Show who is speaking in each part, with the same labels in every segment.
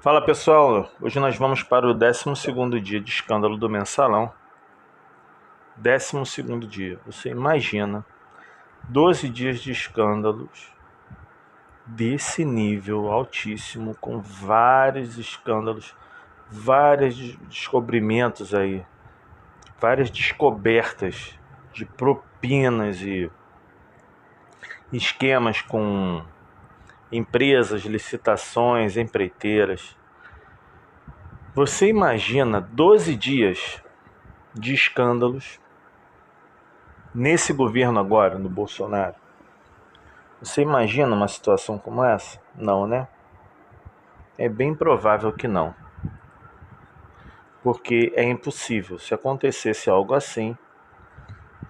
Speaker 1: Fala pessoal, hoje nós vamos para o 12º dia de escândalo do Mensalão. 12º dia, você imagina 12 dias de escândalos desse nível altíssimo, com vários escândalos, vários descobrimentos aí, várias descobertas de propinas e esquemas com empresas, licitações, empreiteiras. Você imagina 12 dias de escândalos nesse governo agora, no Bolsonaro? Você imagina uma situação como essa? Não, né? É bem provável que não. Porque é impossível. Se acontecesse algo assim,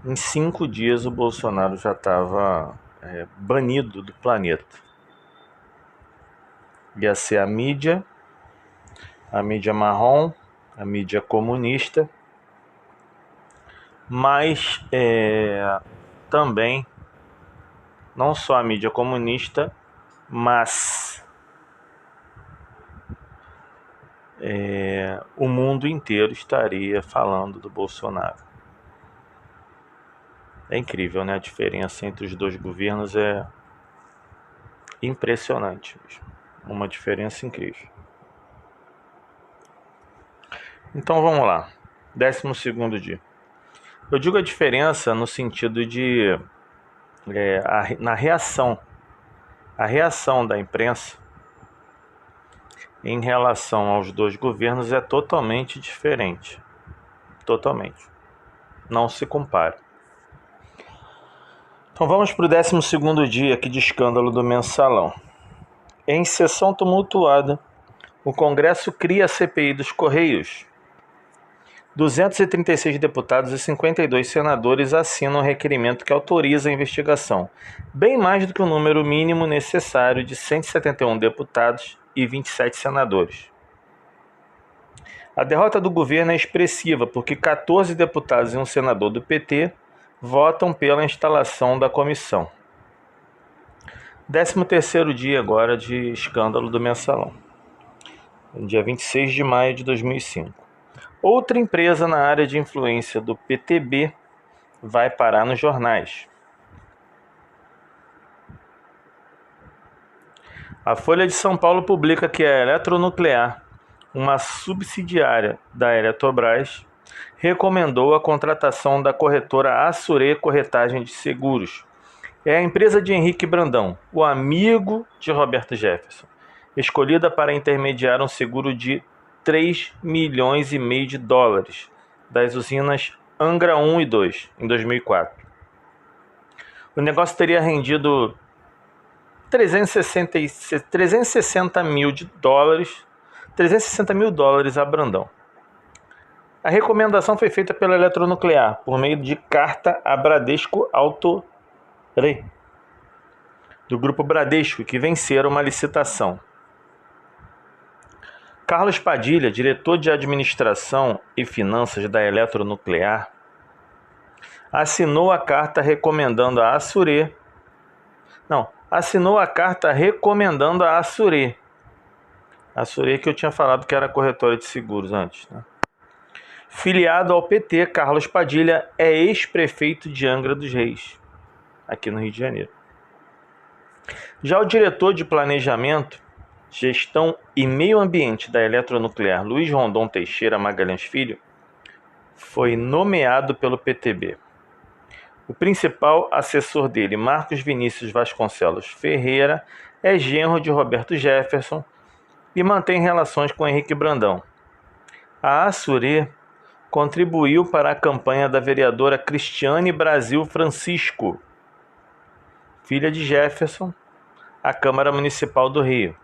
Speaker 1: em 5 dias o Bolsonaro já estava banido do planeta. Ia ser a mídia marrom, a mídia comunista, mas também não só a mídia comunista, mas o mundo inteiro estaria falando do Bolsonaro. É incrível, né? A diferença entre os dois governos é impressionante. Uma diferença incrível. Então vamos lá. 12º dia. Eu digo a diferença no sentido de na reação. A reação da imprensa em relação aos dois governos é totalmente diferente. Totalmente. Não se compara. Então vamos para o 12º dia aqui de escândalo do Mensalão. Em sessão tumultuada, o Congresso cria a CPI dos Correios. 236 deputados e 52 senadores assinam o requerimento que autoriza a investigação, bem mais do que o número mínimo necessário de 171 deputados e 27 senadores. A derrota do governo é expressiva, porque 14 deputados e um senador do PT votam pela instalação da comissão. 13º dia agora de escândalo do Mensalão, dia 26 de maio de 2005. Outra empresa na área de influência do PTB vai parar nos jornais. A Folha de São Paulo publica que a Eletronuclear, uma subsidiária da Eletrobras, recomendou a contratação da corretora Assurê Corretagem de Seguros. É a empresa de Henrique Brandão, o amigo de Roberto Jefferson, escolhida para intermediar um seguro de 3,5 milhões de dólares das usinas Angra 1 e 2 em 2004. O negócio teria rendido 360 mil dólares a Brandão. A recomendação foi feita pela Eletronuclear por meio de carta a Bradesco Autorê, do grupo Bradesco, que venceram uma licitação. Carlos Padilha, diretor de administração e finanças da Eletronuclear, assinou a carta recomendando a Assurê. Assinou a carta recomendando a Assurê. Assurê que eu tinha falado que era corretora de seguros antes, né? Filiado ao PT, Carlos Padilha é ex-prefeito de Angra dos Reis, aqui no Rio de Janeiro. Já o diretor de planejamento, Gestão e Meio Ambiente da Eletronuclear, Luiz Rondon Teixeira Magalhães Filho, foi nomeado pelo PTB. O principal assessor dele, Marcos Vinícius Vasconcelos Ferreira, é genro de Roberto Jefferson e mantém relações com Henrique Brandão. A Assurê contribuiu para a campanha da vereadora Cristiane Brasil Francisco, filha de Jefferson, à Câmara Municipal do Rio.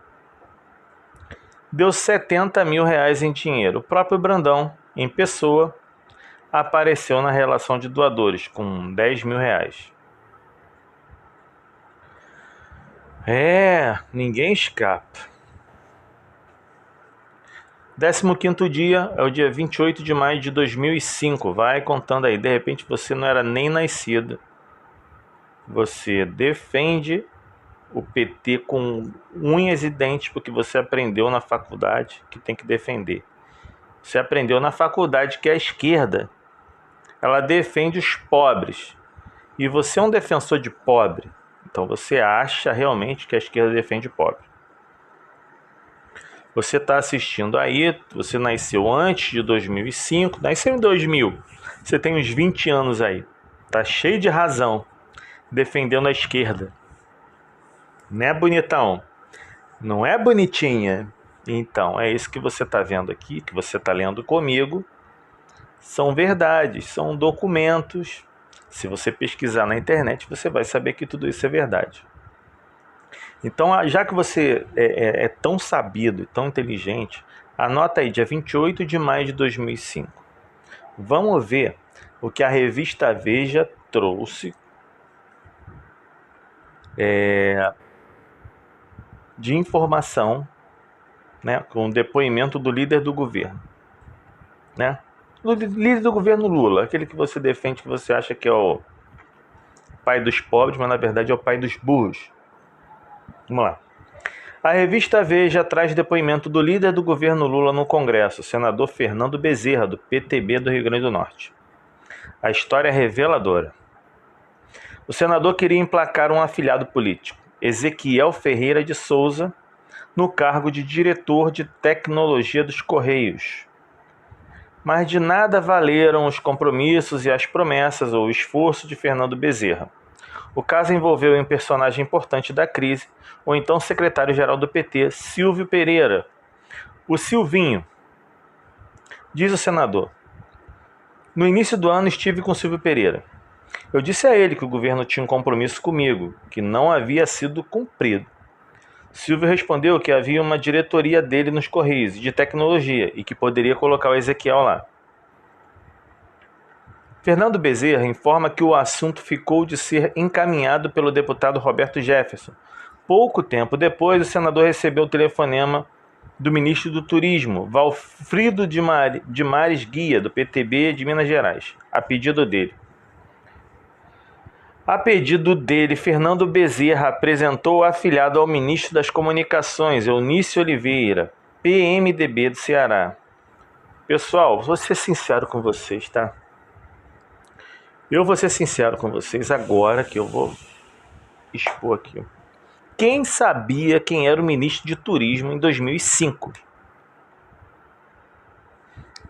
Speaker 1: Deu 70 mil reais em dinheiro. O próprio Brandão, em pessoa, apareceu na relação de doadores, com 10 mil reais. Ninguém escapa. 15º dia é o dia 28 de maio de 2005. Vai contando aí. De repente você não era nem nascido. Você defende o PT com unhas e dentes, porque você aprendeu na faculdade que tem que defender. Você aprendeu na faculdade que a esquerda, ela defende os pobres. E você é um defensor de pobre. Então você acha realmente que a esquerda defende pobre. Você está assistindo aí, você nasceu antes de 2005, nasceu em 2000. Você tem uns 20 anos aí. Tá cheio de razão defendendo a esquerda. Não é bonitão? Não é bonitinha? Então, é isso que você está vendo aqui, que você está lendo comigo. São verdades, são documentos. Se você pesquisar na internet, você vai saber que tudo isso é verdade. Então, já que você é tão sabido e tão inteligente, anota aí, dia 28 de maio de 2005. Vamos ver o que a revista Veja trouxe de informação, né, com o depoimento do líder do governo, né? O líder do governo Lula, aquele que você defende, que você acha que é o pai dos pobres, mas na verdade é o pai dos burros. Vamos lá. A revista Veja traz depoimento do líder do governo Lula no Congresso, o senador Fernando Bezerra, do PTB do Rio Grande do Norte. A história é reveladora. O senador queria emplacar um afilhado político, Ezequiel Ferreira de Souza, no cargo de diretor de tecnologia dos Correios. Mas de nada valeram os compromissos e as promessas ou o esforço de Fernando Bezerra. O caso envolveu um personagem importante da crise, o então secretário-geral do PT, Silvio Pereira. O Silvinho. Diz o senador: no início do ano estive com Silvio Pereira. Eu disse a ele que o governo tinha um compromisso comigo, que não havia sido cumprido. Silvio respondeu que havia uma diretoria dele nos Correios de tecnologia e que poderia colocar o Ezequiel lá. Fernando Bezerra informa que o assunto ficou de ser encaminhado pelo deputado Roberto Jefferson. Pouco tempo depois, o senador recebeu o telefonema do ministro do Turismo, Valfrido de Mares Guia, do PTB de Minas Gerais, a pedido dele. A pedido dele, Fernando Bezerra apresentou o afilhado ao ministro das Comunicações, Eunício Oliveira, PMDB do Ceará. Pessoal, vou ser sincero com vocês, tá? Eu vou ser sincero com vocês agora que eu vou expor aqui. Quem sabia quem era o ministro de Turismo em 2005?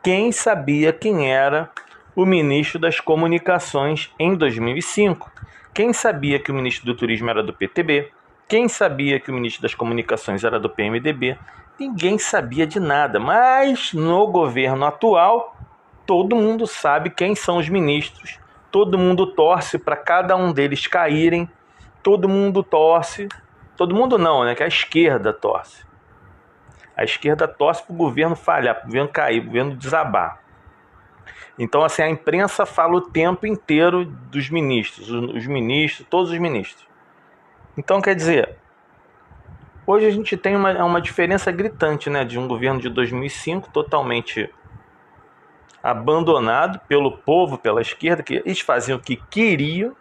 Speaker 1: Quem sabia quem era o ministro das Comunicações em 2005? Quem sabia que o ministro do Turismo era do PTB? Quem sabia que o ministro das Comunicações era do PMDB? Ninguém sabia de nada, mas no governo atual, todo mundo sabe quem são os ministros, todo mundo torce para cada um deles caírem, todo mundo torce, todo mundo não, né? Que a esquerda torce. A esquerda torce para o governo falhar, para o governo cair, para o governo desabar. Então, assim, a imprensa fala o tempo inteiro dos ministros, os ministros, todos os ministros. Então, quer dizer, hoje a gente tem uma diferença gritante, né, de um governo de 2005 totalmente abandonado pelo povo, pela esquerda, que eles faziam o que queriam,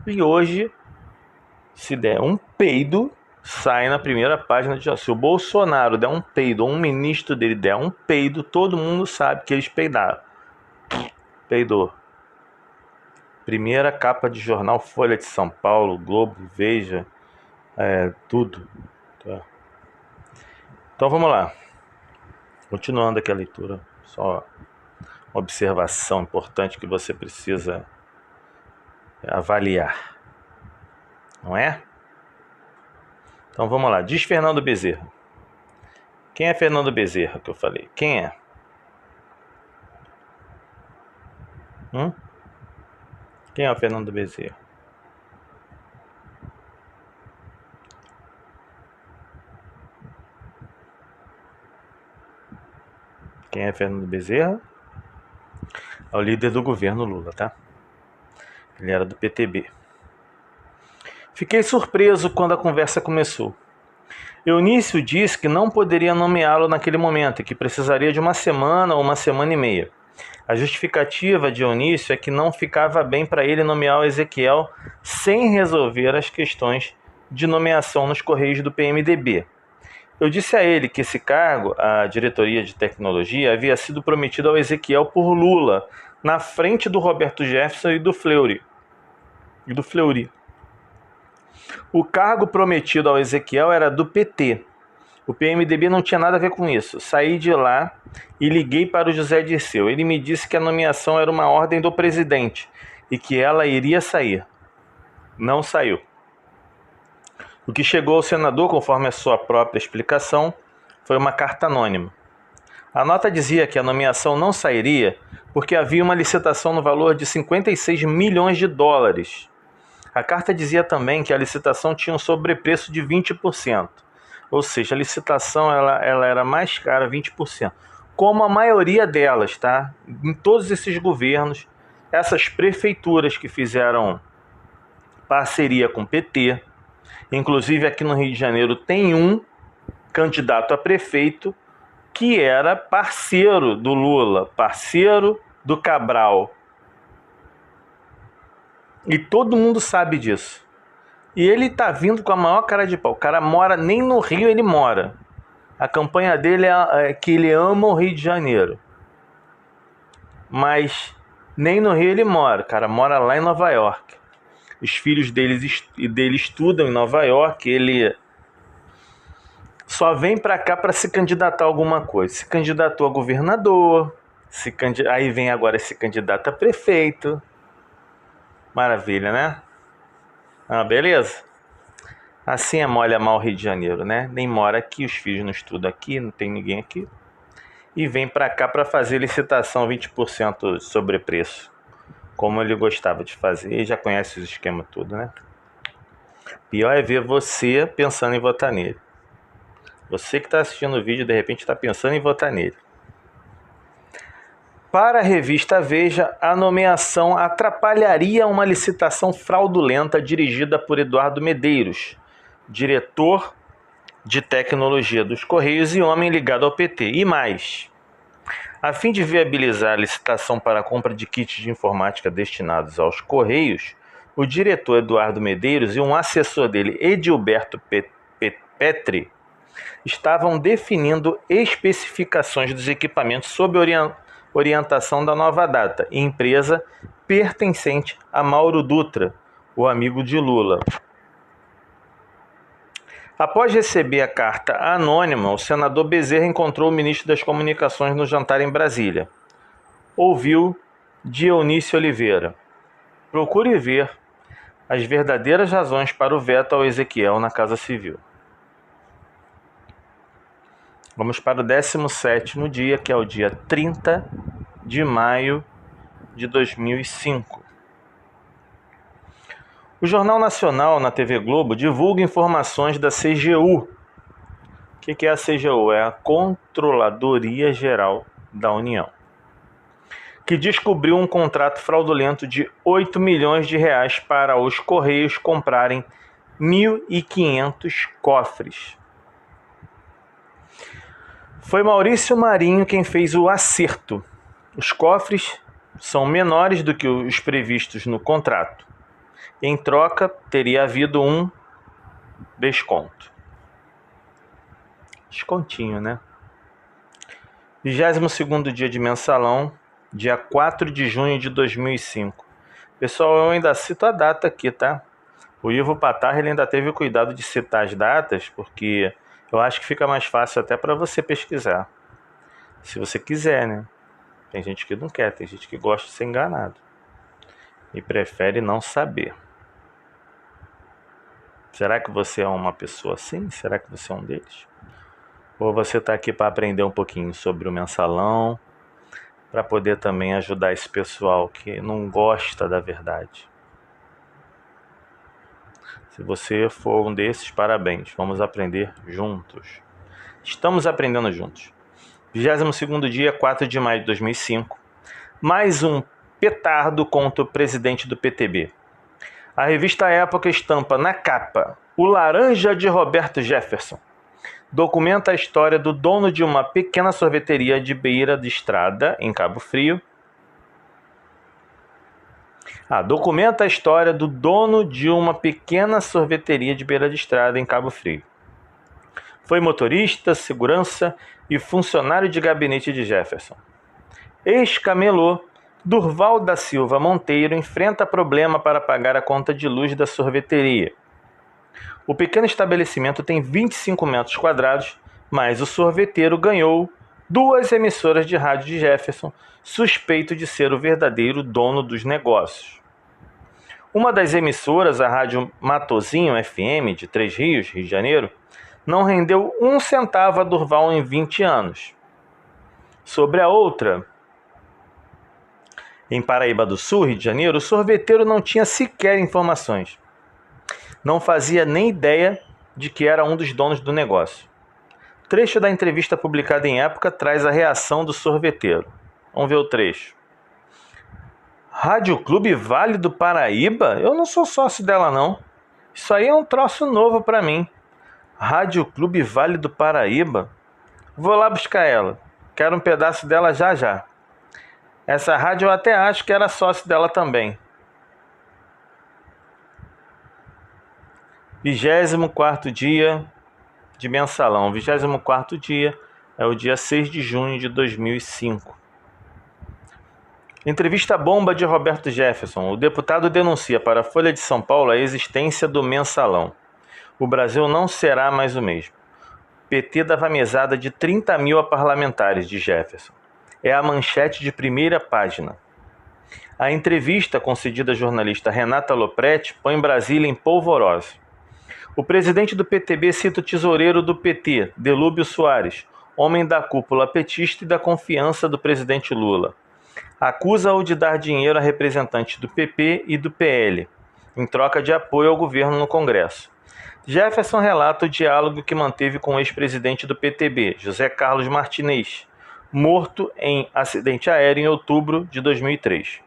Speaker 1: e hoje, se der um peido, sai na primeira página de... Se o Bolsonaro der um peido, ou um ministro dele der um peido, todo mundo sabe que eles peidaram. Peidou. Primeira capa de jornal, Folha de São Paulo, Globo, Veja, tudo. Tá. Então vamos lá. Continuando aqui a leitura. Só uma observação importante que você precisa avaliar. Não é? Então vamos lá, diz Fernando Bezerra. Quem é Fernando Bezerra que eu falei? Quem é? Quem é o Fernando Bezerra? Quem é Fernando Bezerra? É o líder do governo Lula, tá? Ele era do PTB. Fiquei surpreso quando a conversa começou. Eunício disse que não poderia nomeá-lo naquele momento e que precisaria de uma semana ou uma semana e meia. A justificativa de Dionísio é que não ficava bem para ele nomear o Ezequiel sem resolver as questões de nomeação nos Correios do PMDB. Eu disse a ele que esse cargo, a diretoria de tecnologia, havia sido prometido ao Ezequiel por Lula, na frente do Roberto Jefferson e do Fleury. O cargo prometido ao Ezequiel era do PT. O PMDB não tinha nada a ver com isso. Saí de lá e liguei para o José Dirceu. Ele me disse que a nomeação era uma ordem do presidente e que ela iria sair. Não saiu. O que chegou ao senador, conforme a sua própria explicação, foi uma carta anônima. A nota dizia que a nomeação não sairia porque havia uma licitação no valor de 56 milhões de dólares. A carta dizia também que a licitação tinha um sobrepreço de 20%. Ou seja, a licitação ela era mais cara, 20%. Como a maioria delas, tá? Em todos esses governos, essas prefeituras que fizeram parceria com o PT, inclusive aqui no Rio de Janeiro tem um candidato a prefeito que era parceiro do Lula, parceiro do Cabral. E todo mundo sabe disso. E ele tá vindo com a maior cara de pau. O cara mora, nem no Rio ele mora. A campanha dele é que ele ama o Rio de Janeiro. Mas nem no Rio ele mora. O cara mora lá em Nova York. Os filhos dele estudam em Nova York. Ele só vem pra cá para se candidatar a alguma coisa. Se candidatou a governador. Aí vem agora esse candidato a prefeito. Maravilha, né? Ah, beleza? Assim é mole amar o Rio de Janeiro, né? Nem mora aqui, os filhos não estudam aqui, não tem ninguém aqui. E vem pra cá para fazer licitação 20% de sobrepreço. Como ele gostava de fazer. Ele já conhece os esquemas tudo, né? Pior é ver você pensando em votar nele. Você que está assistindo o vídeo, de repente está pensando em votar nele. Para a revista Veja, a nomeação atrapalharia uma licitação fraudulenta dirigida por Eduardo Medeiros, diretor de tecnologia dos Correios e homem ligado ao PT. E mais, a fim de viabilizar a licitação para a compra de kits de informática destinados aos Correios, o diretor Eduardo Medeiros e um assessor dele, Edilberto Petri, estavam definindo especificações dos equipamentos sob orientação da Nova Data, empresa pertencente a Mauro Dutra, o amigo de Lula. Após receber a carta anônima, o senador Bezerra encontrou o ministro das Comunicações no jantar em Brasília. Ouviu Dionísio Oliveira. Procure ver as verdadeiras razões para o veto ao Ezequiel na Casa Civil. Vamos para o 17º dia, que é o dia 30 de maio de 2005. O Jornal Nacional, na TV Globo, divulga informações da CGU. O que é a CGU? É a Controladoria Geral da União, que descobriu um contrato fraudulento de 8 milhões de reais para os Correios comprarem 1.500 cofres. Foi Maurício Marinho quem fez o acerto. Os cofres são menores do que os previstos no contrato. Em troca, teria havido um desconto. Descontinho, né? 22º dia de mensalão, dia 4 de junho de 2005. Pessoal, eu ainda cito a data aqui, tá? O Ivo Patar, ele ainda teve o cuidado de citar as datas, porque eu acho que fica mais fácil até para você pesquisar. Se você quiser, né? Tem gente que não quer, tem gente que gosta de ser enganado e prefere não saber. Será que você é uma pessoa assim? Será que você é um deles? Ou você está aqui para aprender um pouquinho sobre o mensalão, para poder também ajudar esse pessoal que não gosta da verdade? Se você for um desses, parabéns. Vamos aprender juntos. Estamos aprendendo juntos. 22º dia, 4 de maio de 2005. Mais um petardo contra o presidente do PTB. A revista Época estampa na capa o laranja de Roberto Jefferson. documenta a história do dono de uma pequena sorveteria de beira de estrada em Cabo Frio. Documenta a história do dono de uma pequena sorveteria de beira de estrada em Cabo Frio. Foi motorista, segurança e funcionário de gabinete de Jefferson. Ex-camelô, Durval da Silva Monteiro enfrenta problema para pagar a conta de luz da sorveteria. O pequeno estabelecimento tem 25 metros quadrados, mas o sorveteiro ganhou 2 emissoras de rádio de Jefferson, suspeito de ser o verdadeiro dono dos negócios. Uma das emissoras, a Rádio Matozinho FM, de Três Rios, Rio de Janeiro, não rendeu 1 centavo a Durval em 20 anos. Sobre a outra, em Paraíba do Sul, Rio de Janeiro, o sorveteiro não tinha sequer informações. Não fazia nem ideia de que era um dos donos do negócio. Trecho da entrevista publicada em época traz a reação do sorveteiro. Vamos ver o trecho. Rádio Clube Vale do Paraíba? Eu não sou sócio dela, não. Isso aí é um troço novo para mim. Rádio Clube Vale do Paraíba? Vou lá buscar ela. Quero um pedaço dela já já. Essa rádio eu até acho que era sócio dela também. 24º dia de mensalão. 24º dia é o dia 6 de junho de 2005. Entrevista bomba de Roberto Jefferson. O deputado denuncia para a Folha de São Paulo a existência do mensalão. O Brasil não será mais o mesmo. PT dava mesada de 30 mil a parlamentares de Jefferson. É a manchete de primeira página. A entrevista concedida à jornalista Renata Lopretti põe Brasília em polvorosa. O presidente do PTB cita o tesoureiro do PT, Delúbio Soares, homem da cúpula petista e da confiança do presidente Lula. Acusa-o de dar dinheiro a representantes do PP e do PL, em troca de apoio ao governo no Congresso. Jefferson relata o diálogo que manteve com o ex-presidente do PTB, José Carlos Martinez, morto em acidente aéreo em outubro de 2003.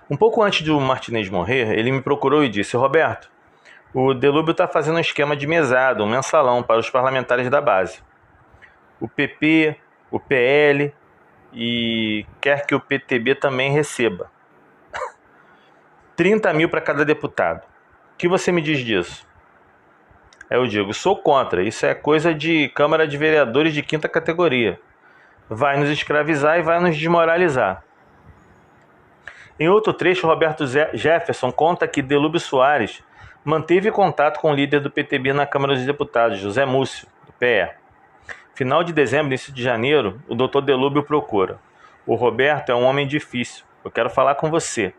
Speaker 1: Um pouco antes do Martinez morrer, ele me procurou e disse: Roberto, o Delúbio está fazendo um esquema de mesada, um mensalão para os parlamentares da base. O PP, o PL e quer que o PTB também receba. 30 mil para cada deputado. O que você me diz disso? Eu digo, sou contra. Isso é coisa de Câmara de Vereadores de 5ª categoria. Vai nos escravizar e vai nos desmoralizar. Em outro trecho, Roberto Jefferson conta que Delúbio Soares manteve contato com o líder do PTB na Câmara dos Deputados, José Múcio, do PE. Final de dezembro, início de janeiro, o doutor Delúbio procura. O Roberto é um homem difícil. Eu quero falar com você.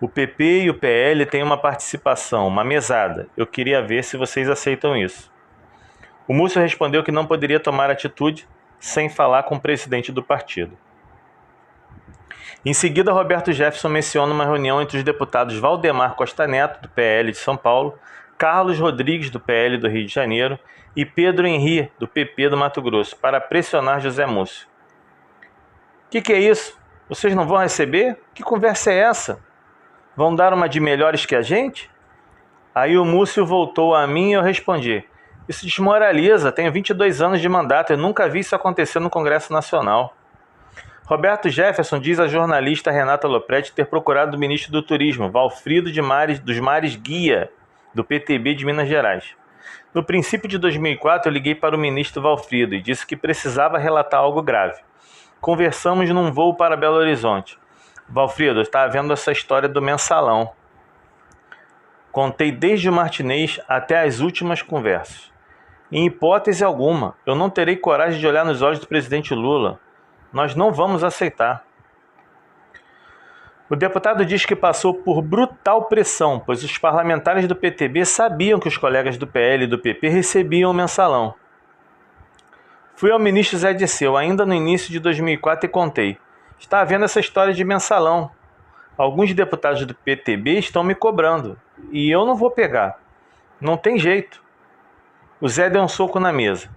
Speaker 1: O PP e o PL têm uma participação, uma mesada. Eu queria ver se vocês aceitam isso. O Múcio respondeu que não poderia tomar atitude sem falar com o presidente do partido. Em seguida, Roberto Jefferson menciona uma reunião entre os deputados Valdemar Costa Neto, do PL de São Paulo, Carlos Rodrigues, do PL do Rio de Janeiro, e Pedro Henri, do PP do Mato Grosso, para pressionar José Múcio. Que é isso? Vocês não vão receber? Que conversa é essa? Vão dar uma de melhores que a gente? Aí o Múcio voltou a mim e eu respondi: isso desmoraliza, tenho 22 anos de mandato, eu nunca vi isso acontecer no Congresso Nacional. Roberto Jefferson diz à jornalista Renata Lopretti ter procurado o ministro do Turismo, Valfrido dos Mares Guia, do PTB de Minas Gerais. No princípio de 2004, eu liguei para o ministro Valfrido e disse que precisava relatar algo grave. Conversamos num voo para Belo Horizonte. Valfrido, está havendo essa história do mensalão. Contei desde o Martinez até as últimas conversas. Em hipótese alguma, eu não terei coragem de olhar nos olhos do presidente Lula. Nós não vamos aceitar. O deputado diz que passou por brutal pressão, pois os parlamentares do PTB sabiam que os colegas do PL e do PP recebiam o mensalão. Fui ao ministro Zé Dirceu ainda no início de 2004 e contei: está havendo essa história de mensalão. Alguns deputados do PTB estão me cobrando e eu não vou pegar. Não tem jeito. O Zé deu um soco na mesa.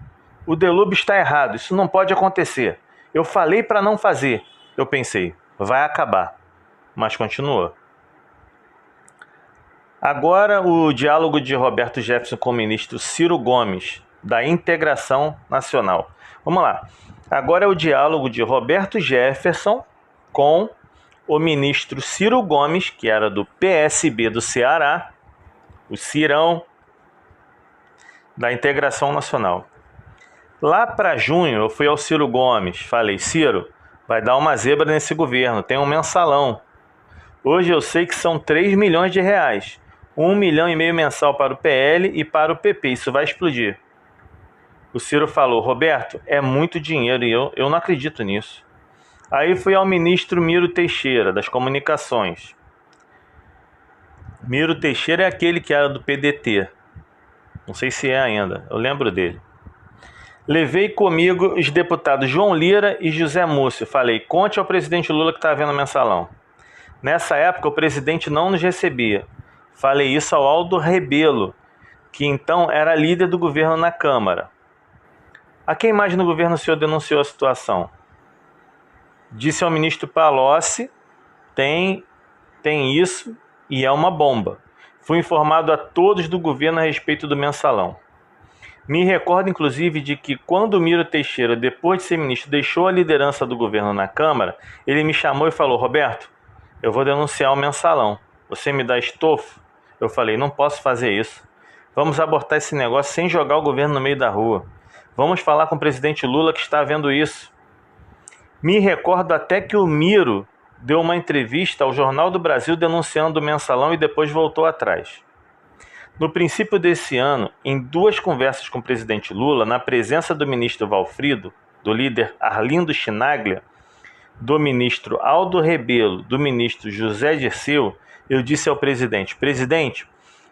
Speaker 1: O Delúbio está errado, isso não pode acontecer. Eu falei para não fazer. Eu pensei, vai acabar. Mas continuou. Agora o diálogo de Roberto Jefferson com o ministro Ciro Gomes da integração nacional. Vamos lá. Agora é o diálogo de Roberto Jefferson com o ministro Ciro Gomes, que era do PSB do Ceará, o Cirão, da integração nacional. Lá para junho, eu fui ao Ciro Gomes, falei: Ciro, vai dar uma zebra nesse governo, tem um mensalão. Hoje eu sei que são 3 milhões de reais, 1,5 milhão mensal para o PL e para o PP, isso vai explodir. O Ciro falou: Roberto, é muito dinheiro e eu não acredito nisso. Aí fui ao ministro Miro Teixeira, das Comunicações. Miro Teixeira é aquele que era do PDT. Não sei se é ainda, eu lembro dele. Levei comigo os deputados João Lira e José Múcio. Falei: conte ao presidente Lula que está havendo mensalão. Nessa época o presidente não nos recebia. Falei isso ao Aldo Rebelo, que então era líder do governo na Câmara. A quem mais no governo o senhor denunciou a situação? Disse ao ministro Palocci: tem isso e é uma bomba. Fui informado a todos do governo a respeito do mensalão. Me recordo, inclusive, de que quando o Miro Teixeira, depois de ser ministro, deixou a liderança do governo na Câmara, ele me chamou e falou: Roberto, eu vou denunciar o mensalão. Você me dá estofo? Eu falei: não posso fazer isso. Vamos abortar esse negócio sem jogar o governo no meio da rua. Vamos falar com o presidente Lula que está vendo isso. Me recordo até que o Miro deu uma entrevista ao Jornal do Brasil denunciando o mensalão e depois voltou atrás. No princípio desse ano, em 2 conversas com o presidente Lula, na presença do ministro Valfrido, do líder Arlindo Chinaglia, do ministro Aldo Rebelo, do ministro José Dirceu, eu disse ao presidente: presidente,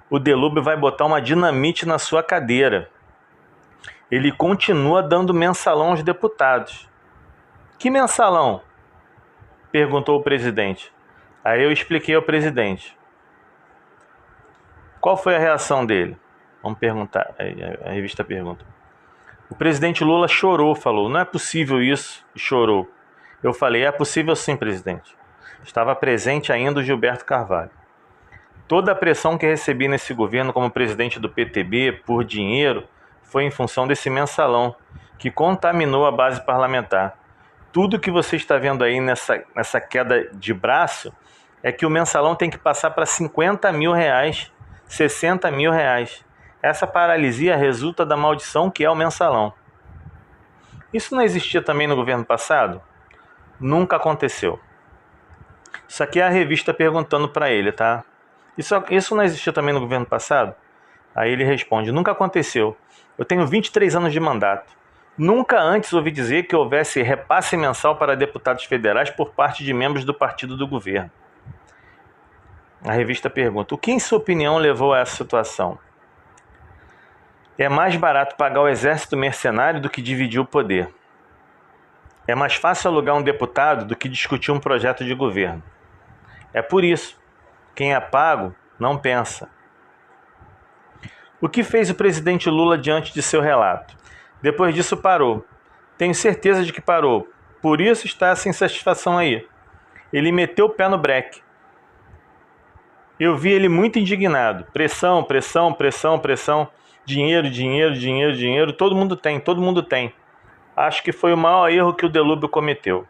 Speaker 1: o Delúbio vai botar uma dinamite na sua cadeira. Ele continua dando mensalão aos deputados. Que mensalão? Perguntou o presidente. Aí eu expliquei ao presidente. Qual foi a reação dele? Vamos perguntar. A revista pergunta. O presidente Lula chorou, falou: não é possível isso, e chorou. Eu falei: é possível sim, presidente. Estava presente ainda o Gilberto Carvalho. Toda a pressão que recebi nesse governo como presidente do PTB por dinheiro foi em função desse mensalão, que contaminou a base parlamentar. Tudo que você está vendo aí nessa queda de braço é que o mensalão tem que passar para 50 mil reais, 60 mil reais. Essa paralisia resulta da maldição que é o mensalão. Isso não existia também no governo passado? Nunca aconteceu. Isso aqui é a revista perguntando para ele, tá? Isso não existia também no governo passado? Aí ele responde: nunca aconteceu. Eu tenho 23 anos de mandato. Nunca antes ouvi dizer que houvesse repasse mensal para deputados federais por parte de membros do partido do governo. A revista pergunta: o que, em sua opinião, levou a essa situação? É mais barato pagar o exército mercenário do que dividir o poder. É mais fácil alugar um deputado do que discutir um projeto de governo. É por isso, quem é pago não pensa. O que fez o presidente Lula diante de seu relato? Depois disso parou. Tenho certeza de que parou. Por isso está essa insatisfação aí. Ele meteu o pé no breque. Eu vi ele muito indignado. Pressão, pressão, pressão, pressão. Dinheiro, dinheiro, dinheiro, dinheiro. Todo mundo tem. Acho que foi o maior erro que o Delúbio cometeu.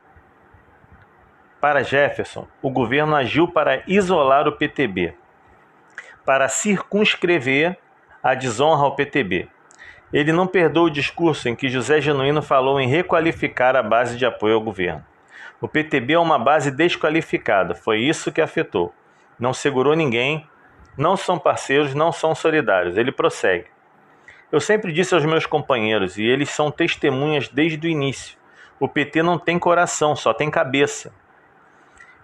Speaker 1: Para Jefferson, o governo agiu para isolar o PTB, para circunscrever a desonra ao PTB. Ele não perdoa o discurso em que José Genuíno falou em requalificar a base de apoio ao governo. O PTB é uma base desqualificada, foi isso que afetou. Não segurou ninguém, não são parceiros, não são solidários. Ele prossegue. Eu sempre disse aos meus companheiros, e eles são testemunhas desde o início: o PT não tem coração, só tem cabeça.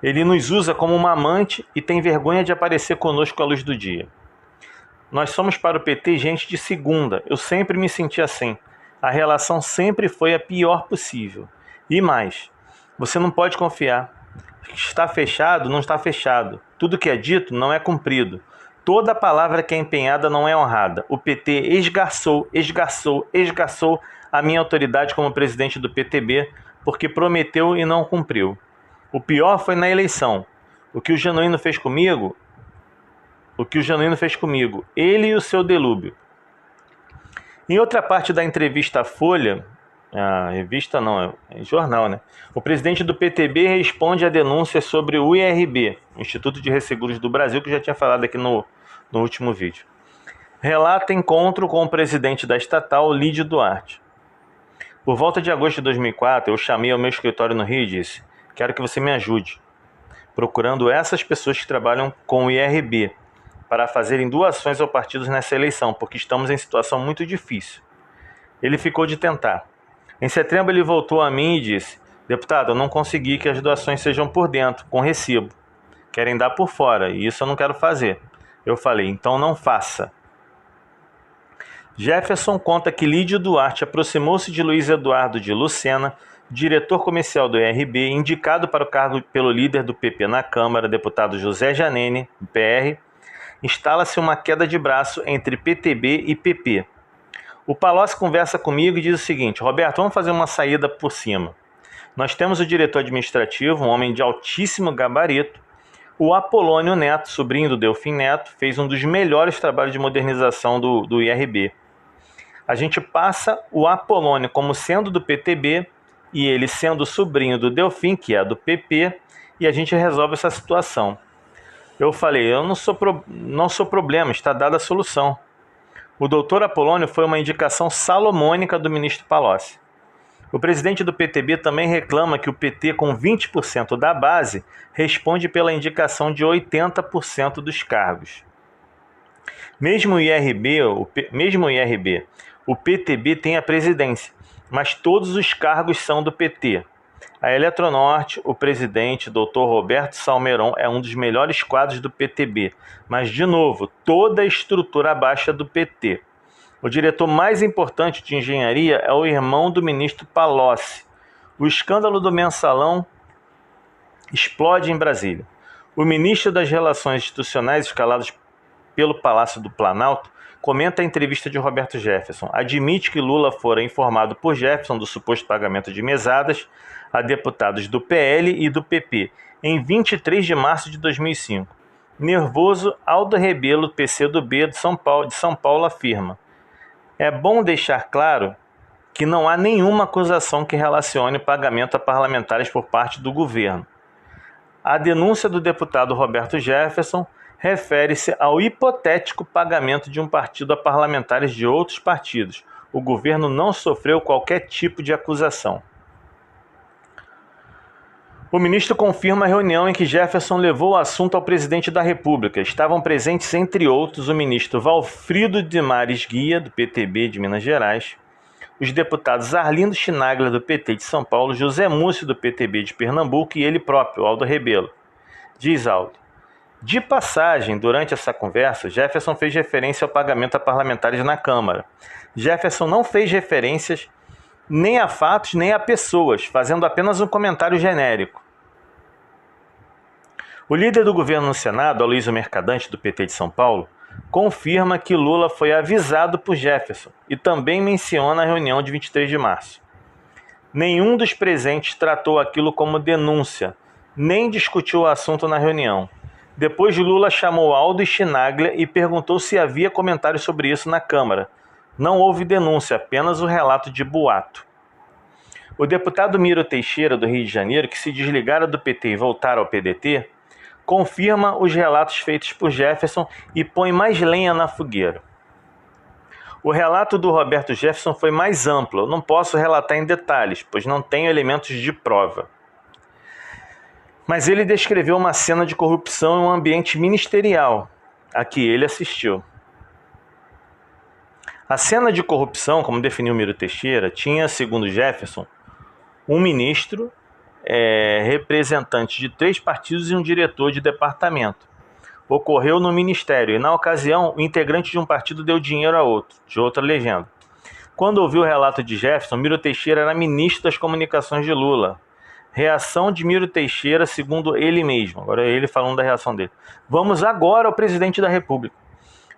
Speaker 1: Ele nos usa como uma amante e tem vergonha de aparecer conosco à luz do dia. Nós somos para o PT gente de segunda. Eu sempre me senti assim. A relação sempre foi a pior possível. E mais, você não pode confiar. Está fechado, não está fechado. Tudo que é dito não é cumprido. Toda palavra que é empenhada não é honrada. O PT esgarçou a minha autoridade como presidente do PTB porque prometeu e não cumpriu. O pior foi na eleição. O que o Genuíno fez comigo, ele e o seu Delúbio. Em outra parte da entrevista à Folha, a revista não, é jornal, né? O presidente do PTB responde a denúncias sobre o IRB, o Instituto de Resseguros do Brasil, que eu já tinha falado aqui no último vídeo. Relata encontro com o presidente da estatal, Lídio Duarte. Por volta de agosto de 2004, eu chamei ao meu escritório no Rio e disse: quero que você me ajude, procurando essas pessoas que trabalham com o IRB, para fazerem doações ao partido nessa eleição, porque estamos em situação muito difícil. Ele ficou de tentar. Em setembro ele voltou a mim e disse: deputado, eu não consegui que as doações sejam por dentro, com recibo. Querem dar por fora, e isso eu não quero fazer. Eu falei: então não faça. Jefferson conta que Lídio Duarte aproximou-se de Luiz Eduardo de Lucena, diretor comercial do IRB, indicado para o cargo pelo líder do PP na Câmara, deputado José Janene, PR. Instala-se uma queda de braço entre PTB e PP. O Palocci conversa comigo e diz o seguinte: Roberto, vamos fazer uma saída por cima. Nós temos o diretor administrativo, um homem de altíssimo gabarito. O Apolônio Neto, sobrinho do Delfim Neto, fez um dos melhores trabalhos de modernização do IRB. A gente passa o Apolônio como sendo do PTB e ele sendo sobrinho do Delfim, que é do PP, e a gente resolve essa situação. Eu falei: eu não sou problema, está dada a solução. O doutor Apolônio foi uma indicação salomônica do ministro Palocci. O presidente do PTB também reclama que o PT, com 20% da base, responde pela indicação de 80% dos cargos. Mesmo o IRB, o PTB tem a presidência, mas todos os cargos são do PT. A Eletronorte, o presidente, Dr. Roberto Salmeron, é um dos melhores quadros do PTB, mas, de novo, toda a estrutura abaixo é do PT. O diretor mais importante de engenharia é o irmão do ministro Palocci. O escândalo do mensalão explode em Brasília. O ministro das Relações Institucionais, escalado pelo Palácio do Planalto, comenta a entrevista de Roberto Jefferson. Admite que Lula fora informado por Jefferson do suposto pagamento de mesadas a deputados do PL e do PP em 23 de março de 2005. Nervoso, Aldo Rebelo, PCdoB de São Paulo, afirma: é bom deixar claro que não há nenhuma acusação que relacione o pagamento a parlamentares por parte do governo. A denúncia do deputado Roberto Jefferson refere-se ao hipotético pagamento de um partido a parlamentares de outros partidos. O governo não sofreu qualquer tipo de acusação. O ministro confirma a reunião em que Jefferson levou o assunto ao presidente da República. Estavam presentes, entre outros, o ministro Valfrido de Mares Guia, do PTB de Minas Gerais, os deputados Arlindo Chinaglia, do PT de São Paulo, José Múcio, do PTB de Pernambuco, e ele próprio, Aldo Rebelo. Diz Aldo: de passagem, durante essa conversa, Jefferson fez referência ao pagamento a parlamentares na Câmara. Jefferson não fez referências nem a fatos, nem a pessoas, fazendo apenas um comentário genérico. O líder do governo no Senado, Aloysio Mercadante, do PT de São Paulo, confirma que Lula foi avisado por Jefferson e também menciona a reunião de 23 de março. Nenhum dos presentes tratou aquilo como denúncia, nem discutiu o assunto na reunião. Depois, Lula chamou Aldo e Chinaglia e perguntou se havia comentários sobre isso na Câmara. Não houve denúncia, apenas o relato de boato. O deputado Miro Teixeira, do Rio de Janeiro, que se desligara do PT e voltara ao PDT, confirma os relatos feitos por Jefferson e põe mais lenha na fogueira. O relato do Roberto Jefferson foi mais amplo. Eu não posso relatar em detalhes, pois não tenho elementos de prova. Mas ele descreveu uma cena de corrupção em um ambiente ministerial, a que ele assistiu. A cena de corrupção, como definiu Miro Teixeira, tinha, segundo Jefferson, um ministro, representante de 3 partidos e um diretor de departamento. Ocorreu no ministério e, na ocasião, o integrante de um partido deu dinheiro a outro, de outra legenda. Quando ouviu o relato de Jefferson, Miro Teixeira era ministro das Comunicações de Lula. Reação de Miro Teixeira, segundo ele mesmo. Agora é ele falando da reação dele. Vamos agora ao presidente da República.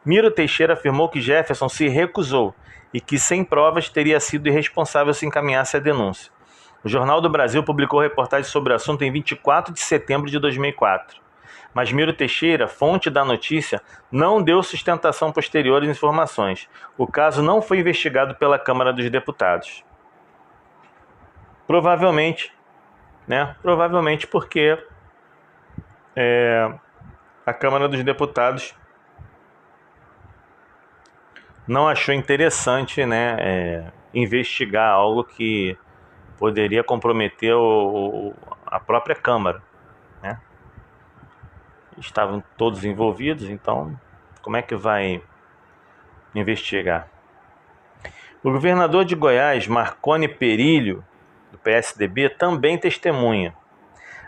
Speaker 1: Miro Teixeira afirmou que Jefferson se recusou e que, sem provas, teria sido irresponsável se encaminhasse a denúncia. O Jornal do Brasil publicou reportagem sobre o assunto em 24 de setembro de 2004. mas Miro Teixeira, fonte da notícia, não deu sustentação posterior às informações. O caso não foi investigado pela Câmara dos Deputados. Provavelmente, né? Provavelmente porque a Câmara dos Deputados não achou interessante, né, investigar algo que poderia comprometer a própria Câmara, né? Estavam todos envolvidos, então como é que vai investigar? O governador de Goiás, Marconi Perillo, do PSDB, também testemunha.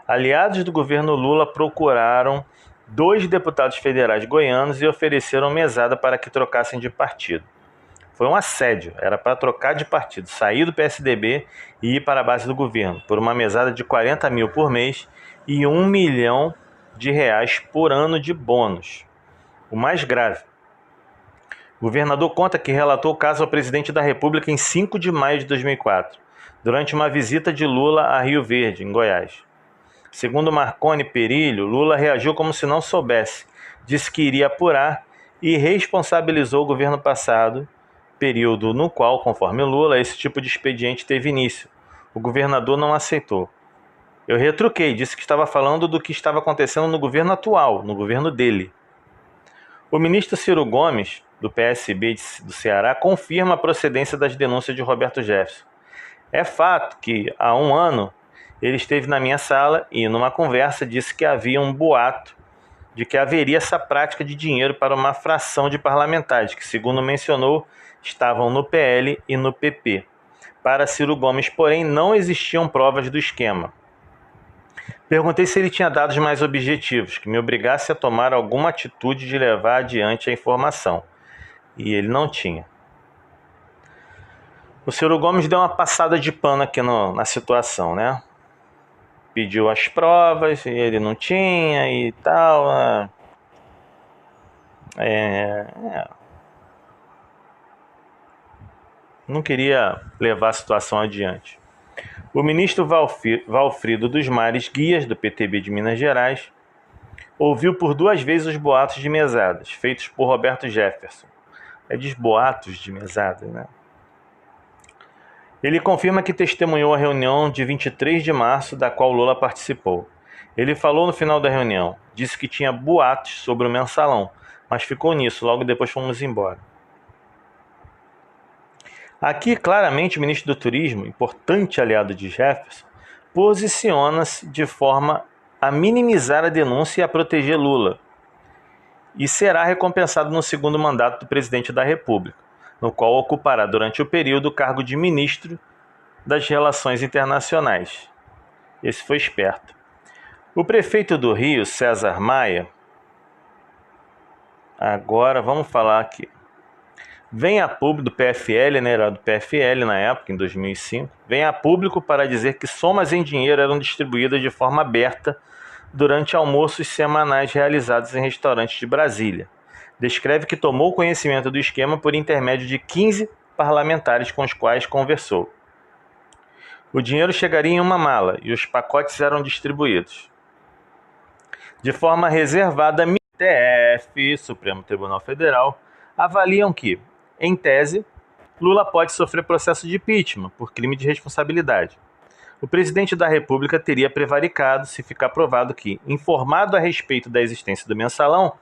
Speaker 1: Aliados do governo Lula procuraram 2 deputados federais goianos e ofereceram mesada para que trocassem de partido. Foi um assédio, era para trocar de partido, sair do PSDB e ir para a base do governo, por uma mesada de 40 mil por mês e R$1 milhão por ano de bônus. O mais grave, o governador conta que relatou o caso ao presidente da República em 5 de maio de 2004, durante uma visita de Lula a Rio Verde, em Goiás. Segundo Marconi Perillo, Lula reagiu como se não soubesse, disse que iria apurar e responsabilizou o governo passado, período no qual, conforme Lula, esse tipo de expediente teve início. O governador não aceitou. Eu retruquei, disse que estava falando do que estava acontecendo no governo atual, no governo dele. O ministro Ciro Gomes, do PSB do Ceará, confirma a procedência das denúncias de Roberto Jefferson. É fato que, há 1 ano, ele esteve na minha sala e, numa conversa, disse que havia um boato de que haveria essa prática de dinheiro para uma fração de parlamentares, que, segundo mencionou, estavam no PL e no PP. Para Ciro Gomes, porém, não existiam provas do esquema. Perguntei se ele tinha dados mais objetivos, que me obrigasse a tomar alguma atitude de levar adiante a informação. E ele não tinha. O Ciro Gomes deu uma passada de pano aqui na situação, né? Pediu as provas e ele não tinha e tal. Não queria levar a situação adiante. O ministro Valfrido dos Mares Guias, do PTB de Minas Gerais, ouviu por 2 vezes os boatos de mesadas, feitos por Roberto Jefferson. Diz boatos de mesadas, né? Ele confirma que testemunhou a reunião de 23 de março, da qual Lula participou. Ele falou no final da reunião, disse que tinha boatos sobre o mensalão, mas ficou nisso, logo depois fomos embora. Aqui, claramente, o ministro do Turismo, importante aliado de Jefferson, posiciona-se de forma a minimizar a denúncia e a proteger Lula, e será recompensado no 2º mandato do presidente da República, no qual ocupará durante o período o cargo de ministro das Relações Internacionais. Esse foi esperto. O prefeito do Rio, César Maia, agora vamos falar aqui. Vem a público do PFL, né, era do PFL na época, em 2005, vem a público para dizer que somas em dinheiro eram distribuídas de forma aberta durante almoços semanais realizados em restaurantes de Brasília. Descreve que tomou conhecimento do esquema por intermédio de 15 parlamentares com os quais conversou. O dinheiro chegaria em uma mala e os pacotes eram distribuídos. De forma reservada, STF, Supremo Tribunal Federal, avaliam que, em tese, Lula pode sofrer processo de impeachment por crime de responsabilidade. O presidente da República teria prevaricado se ficar provado que, informado a respeito da existência do mensalão,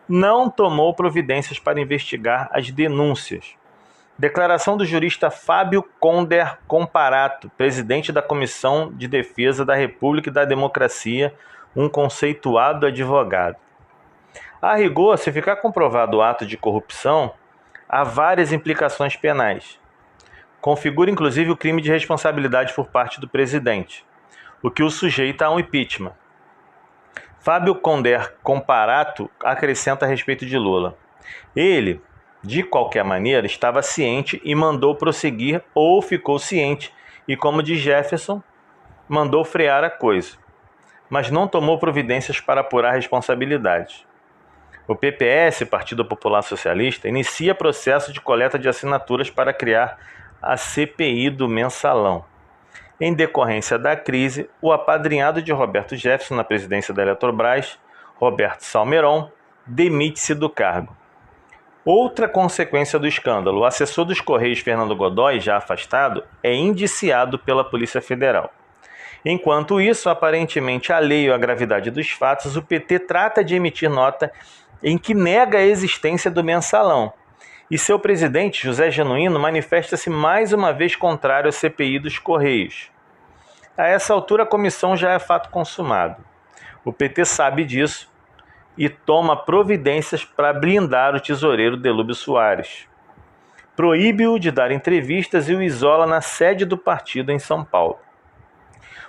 Speaker 1: não tomou providências para investigar as denúncias. Declaração do jurista Fábio Conder Comparato, presidente da Comissão de Defesa da República e da Democracia, um conceituado advogado. A rigor, se ficar comprovado o ato de corrupção, há várias implicações penais. Configura inclusive o crime de responsabilidade por parte do presidente, o que o sujeita a um impeachment. Fábio Conder Comparato acrescenta a respeito de Lula. Ele, de qualquer maneira, estava ciente e mandou prosseguir, ou ficou ciente e, como diz Jefferson, mandou frear a coisa, mas não tomou providências para apurar responsabilidades. O PPS, Partido Popular Socialista, inicia processo de coleta de assinaturas para criar a CPI do mensalão. Em decorrência da crise, o apadrinhado de Roberto Jefferson na presidência da Eletrobras, Roberto Salmeron, demite-se do cargo. Outra consequência do escândalo: o assessor dos Correios, Fernando Godoy, já afastado, é indiciado pela Polícia Federal. Enquanto isso, aparentemente alheio à gravidade dos fatos, o PT trata de emitir nota em que nega a existência do mensalão. E seu presidente, José Genuíno, manifesta-se mais uma vez contrário à CPI dos Correios. A essa altura, a comissão já é fato consumado. O PT sabe disso e toma providências para blindar o tesoureiro Delúbio Soares. Proíbe-o de dar entrevistas e o isola na sede do partido em São Paulo.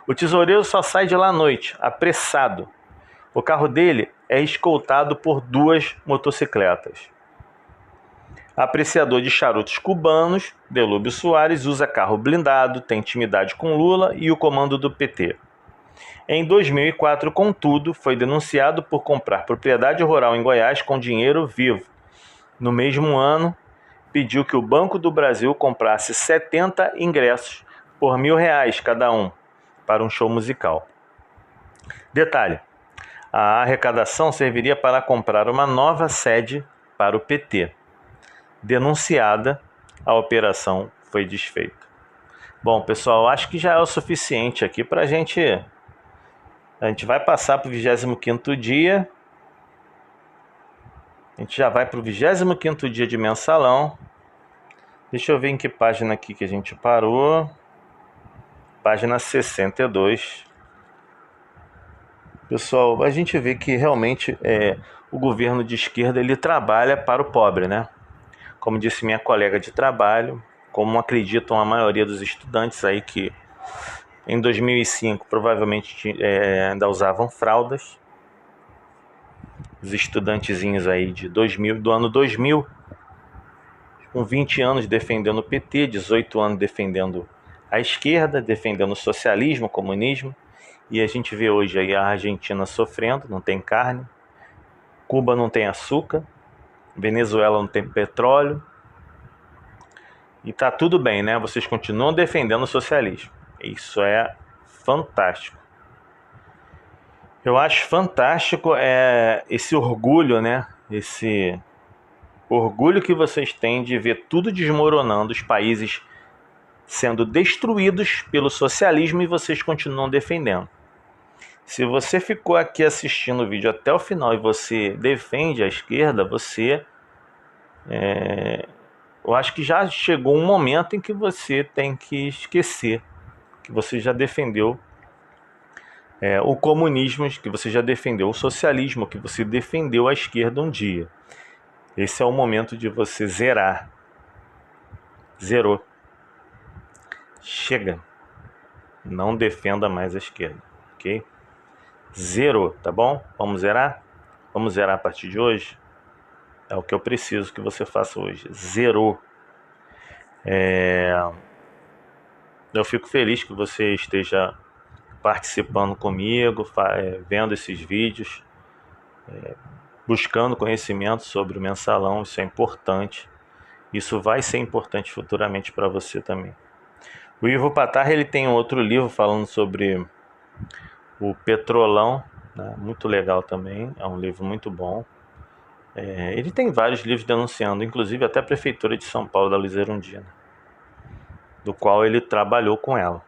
Speaker 1: O tesoureiro só sai de lá à noite, apressado. O carro dele é escoltado por 2 motocicletas. Apreciador de charutos cubanos, Delúbio Soares usa carro blindado, tem intimidade com Lula e o comando do PT. Em 2004, contudo, foi denunciado por comprar propriedade rural em Goiás com dinheiro vivo. No mesmo ano, pediu que o Banco do Brasil comprasse 70 ingressos por R$1.000 cada um para um show musical. Detalhe: a arrecadação serviria para comprar uma nova sede para o PT. Denunciada, a operação foi desfeita. Bom, pessoal, acho que já é o suficiente aqui para a gente vai passar para o 25º dia. A gente já vai para o 25º dia de mensalão. Deixa eu ver em que página aqui que a gente parou. Página 62. Pessoal, a gente vê que realmente o governo de esquerda ele trabalha para o pobre, né? Como disse minha colega de trabalho, como acreditam a maioria dos estudantes aí que em 2005 provavelmente ainda usavam fraldas. Os estudantezinhos aí do ano 2000, com 20 anos defendendo o PT, 18 anos defendendo a esquerda, defendendo o socialismo, o comunismo. E a gente vê hoje aí a Argentina sofrendo, não tem carne. Cuba não tem açúcar. Venezuela não tem petróleo. E tá tudo bem, né? Vocês continuam defendendo o socialismo. Isso é fantástico. Eu acho fantástico esse orgulho, né? Esse orgulho que vocês têm de ver tudo desmoronando, os países sendo destruídos pelo socialismo e vocês continuam defendendo. Se você ficou aqui assistindo o vídeo até o final e você defende a esquerda, eu acho que já chegou um momento em que você tem que esquecer que você já defendeu o comunismo, que você já defendeu o socialismo, que você defendeu a esquerda um dia. Esse é o momento de você zerar. Zerou. Chega. Não defenda mais a esquerda, ok? Zerou, tá bom? Vamos zerar? Vamos zerar a partir de hoje? É o que eu preciso que você faça hoje. Zerou. Eu fico feliz que você esteja participando comigo, vendo esses vídeos, buscando conhecimento sobre o mensalão. Isso é importante. Isso vai ser importante futuramente para você também. O Ivo Patar, ele tem outro livro falando sobre o petrolão, né? Muito legal também, é um livro muito bom. Ele tem vários livros denunciando, inclusive até a Prefeitura de São Paulo, da Luiz Erundina, do qual ele trabalhou com ela.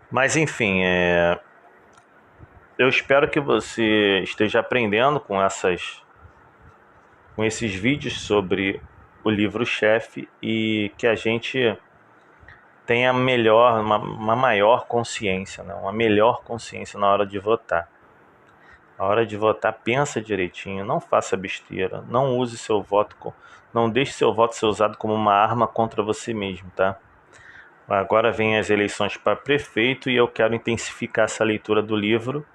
Speaker 1: Mas enfim, eu espero que você esteja aprendendo com esses vídeos sobre o livro-chefe e que a gente tenha uma maior consciência, né? Uma melhor consciência na hora de votar. Na hora de votar, pensa direitinho, não faça besteira, não use seu voto, não deixe seu voto ser usado como uma arma contra você mesmo, tá? Agora vem as eleições para prefeito e eu quero intensificar essa leitura do livro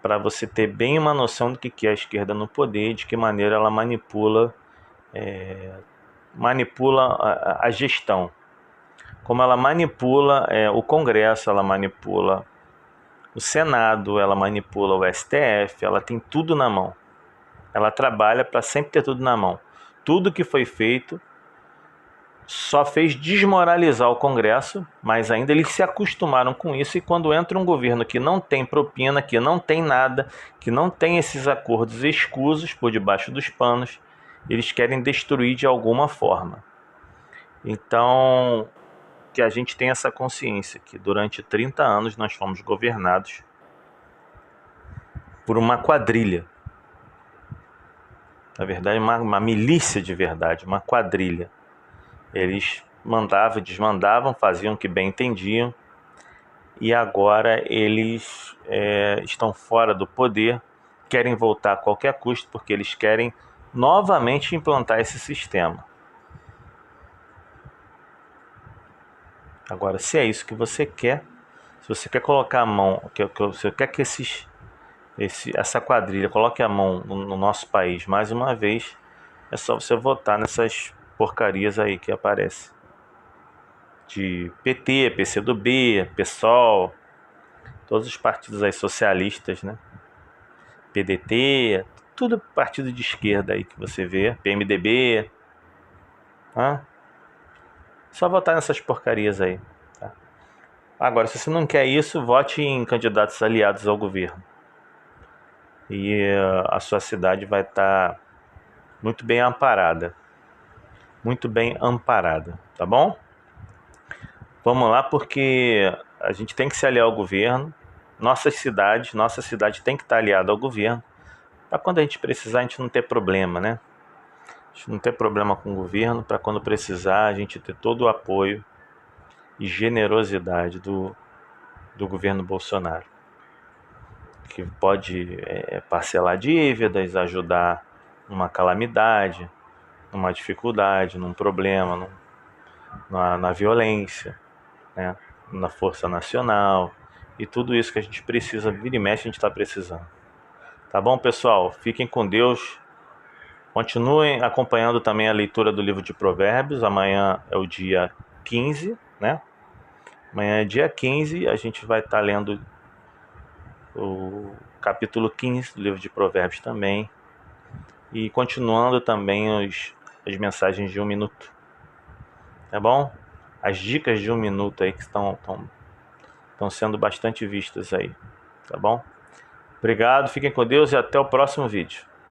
Speaker 1: para você ter bem uma noção do que é a esquerda no poder, de que maneira ela manipula a gestão. Como ela manipula o Congresso, ela manipula o Senado, ela manipula o STF, ela tem tudo na mão. Ela trabalha para sempre ter tudo na mão. Tudo que foi feito só fez desmoralizar o Congresso, mas ainda eles se acostumaram com isso, e quando entra um governo que não tem propina, que não tem nada, que não tem esses acordos escusos por debaixo dos panos, eles querem destruir de alguma forma. Então, que a gente tenha essa consciência que durante 30 anos nós fomos governados por uma quadrilha. Na verdade, uma milícia de verdade, uma quadrilha. Eles mandavam e desmandavam, faziam o que bem entendiam, e agora eles estão fora do poder, querem voltar a qualquer custo, porque eles querem novamente implantar esse sistema. Agora, se é isso que você quer, se você quer colocar a mão, se você quer que essa quadrilha coloque a mão no nosso país mais uma vez, é só você votar nessas porcarias aí que aparecem. De PT, PCdoB, PSOL, todos os partidos aí socialistas, né? PDT, tudo partido de esquerda aí que você vê, PMDB. Só votar nessas porcarias aí. Tá? Agora, se você não quer isso, vote em candidatos aliados ao governo. E a sua cidade vai estar muito bem amparada. Muito bem amparada, tá bom? Vamos lá, porque a gente tem que se aliar ao governo. Nossa cidade tem que estar aliada ao governo, para quando a gente precisar a gente não ter problema, né? A gente não ter problema com o governo, para quando precisar a gente ter todo o apoio e generosidade do governo Bolsonaro, que pode parcelar dívidas, ajudar numa calamidade, numa dificuldade, num problema, na violência, né? Na Força Nacional, e tudo isso que a gente precisa, vira e mexe, a gente está precisando. Tá bom, pessoal? Fiquem com Deus. Continuem acompanhando também a leitura do livro de Provérbios. Amanhã é o dia 15, né? Amanhã é dia 15, a gente vai estar lendo o capítulo 15 do livro de Provérbios também. E continuando também as mensagens de 1 minuto. Tá bom? As dicas de 1 minuto aí que estão sendo bastante vistas aí. Tá bom? Obrigado, fiquem com Deus e até o próximo vídeo.